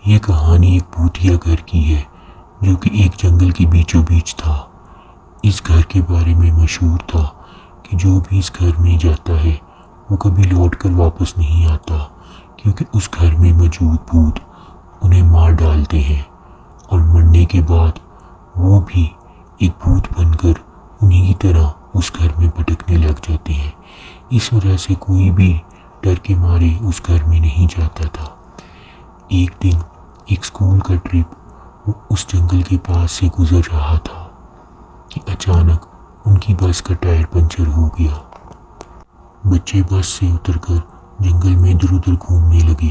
یہ کہانی ایک بھوتیا گھر کی ہے جو کہ ایک جنگل کے بیچوں بیچ تھا۔ اس گھر کے بارے میں مشہور تھا کہ جو بھی اس گھر میں جاتا ہے وہ کبھی لوٹ کر واپس نہیں آتا، کیونکہ اس گھر میں موجود بھوت انہیں مار ڈالتے ہیں اور مرنے کے بعد وہ بھی ایک بھوت بن کر انہی کی طرح اس گھر میں بھٹکنے لگ جاتے ہیں۔ اس وجہ سے کوئی بھی ڈر کے مارے اس گھر میں نہیں جاتا تھا۔ ایک دن ایک اسکول کا ٹرپ اس جنگل کے پاس سے گزر رہا تھا کہ اچانک ان کی بس کا ٹائر پنچر ہو گیا۔ بچے بس سے اتر کر جنگل میں ادھر ادھر گھومنے لگے۔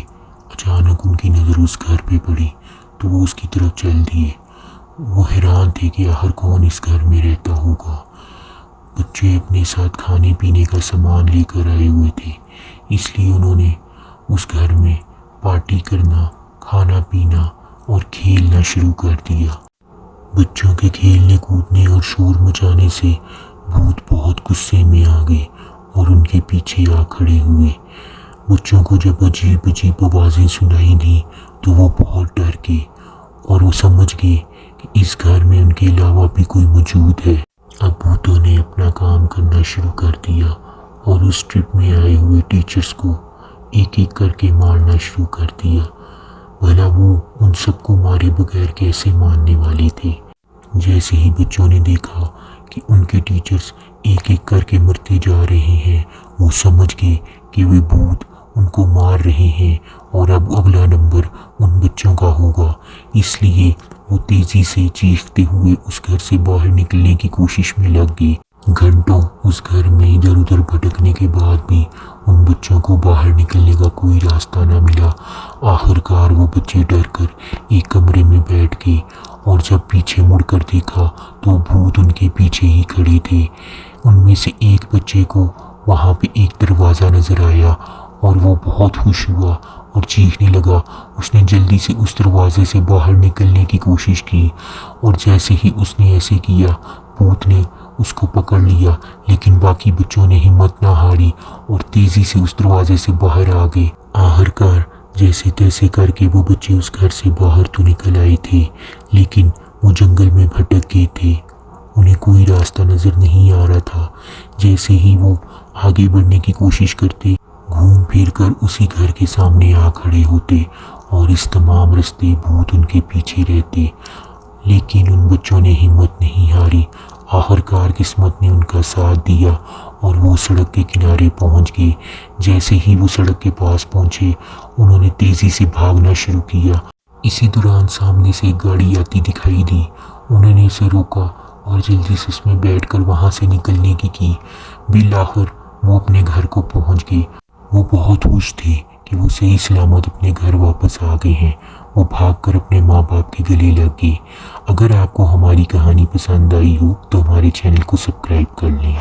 اچانک ان کی نظر اس گھر پہ پڑی تو وہ اس کی طرف چل دیے۔ وہ حیران تھے کہ آخر کون اس گھر میں رہتا ہوگا۔ بچے اپنے ساتھ کھانے پینے کا سامان لے کر آئے ہوئے تھے، اس لیے انہوں نے اس گھر میں پارٹی کرنا، کھانا پینا اور کھیلنا شروع کر دیا۔ بچوں کے کھیلنے کودنے اور شور مچانے سے بھوت بہت غصے میں آ گئے اور ان کے پیچھے آ کھڑے ہوئے۔ بچوں کو جب عجیب عجیب آوازیں سنائی دیں تو وہ بہت ڈر گئے اور وہ سمجھ گئے کہ اس گھر میں ان کے علاوہ بھی کوئی موجود ہے۔ اب بھوتوں نے اپنا کام کرنا شروع کر دیا اور اس ٹرپ میں آئے ہوئے ٹیچرز کو ایک ایک کر کے مارنا شروع کر دیا۔ بھلا وہ ان سب کو مارے بغیر کیسے ماننے والے تھے؟ جیسے ہی بچوں نے دیکھا کہ ان کے ٹیچرز ایک ایک کر کے مرتے جا رہے ہیں، وہ سمجھ گئے کہ وہ بھوت ان کو مار رہے ہیں اور اب اگلا نمبر ان بچوں کا ہوگا۔ اس لیے وہ تیزی سے چیختے ہوئے اس گھر سے باہر نکلنے کی کوشش میں لگ گئے۔ گھنٹوں اس گھر میں ادھر ادھر بھٹکنے کے بعد بھی ان بچوں کو باہر نکلنے کا کوئی راستہ نہ ملا۔ آخر کار وہ بچے ڈر کر ایک کمرے میں بیٹھ گئے اور جب پیچھے مڑ کر دیکھا تو بھوت ان کے پیچھے ہی کھڑے تھے۔ ان میں سے ایک بچے کو وہاں پہ ایک دروازہ نظر آیا اور وہ بہت خوش ہوا اور چیخنے لگا۔ اس نے جلدی سے اس دروازے سے باہر نکلنے کی کوشش کی اور جیسے ہی اس نے ایسے کیا بھوت نے اس کو پکڑ لیا، لیکن باقی بچوں نے ہمت نہ ہاری اور تیزی سے اس دروازے سے باہر آ گئے۔ آخر کار جیسے تیسے کر کے وہ بچے اس گھر سے باہر تو نکل آئے تھے، لیکن وہ جنگل میں بھٹک گئے تھے۔ انہیں کوئی راستہ نظر نہیں آ رہا تھا۔ جیسے ہی وہ آگے بڑھنے کی کوشش کرتے، گھوم پھر کر اسی گھر کے سامنے آ کھڑے ہوتے اور اس تمام رستے بھوت ان کے پیچھے رہتے، لیکن ان بچوں نے ہمت نہیں ہاری۔ آخر کار قسمت نے ان کا ساتھ دیا اور وہ سڑک کے کنارے پہنچ گئے۔ جیسے ہی وہ سڑک کے پاس پہنچے انہوں نے تیزی سے بھاگنا شروع کیا۔ اسی دوران سامنے سے ایک گاڑی آتی دکھائی دی۔ انہوں نے اسے روکا اور جلدی سے اس میں بیٹھ کر وہاں سے نکلنے کی بالآخر وہ اپنے گھر کو پہنچ گئے۔ وہ بہت خوش تھے کہ وہ صحیح سلامت اپنے گھر واپس آ گئے ہیں۔ وہ بھاگ کر اپنے ماں باپ کے گلے لگ گئے۔ اگر آپ کو ہماری کہانی پسند آئی ہو تو ہمارے چینل کو سبسکرائب کر لیں۔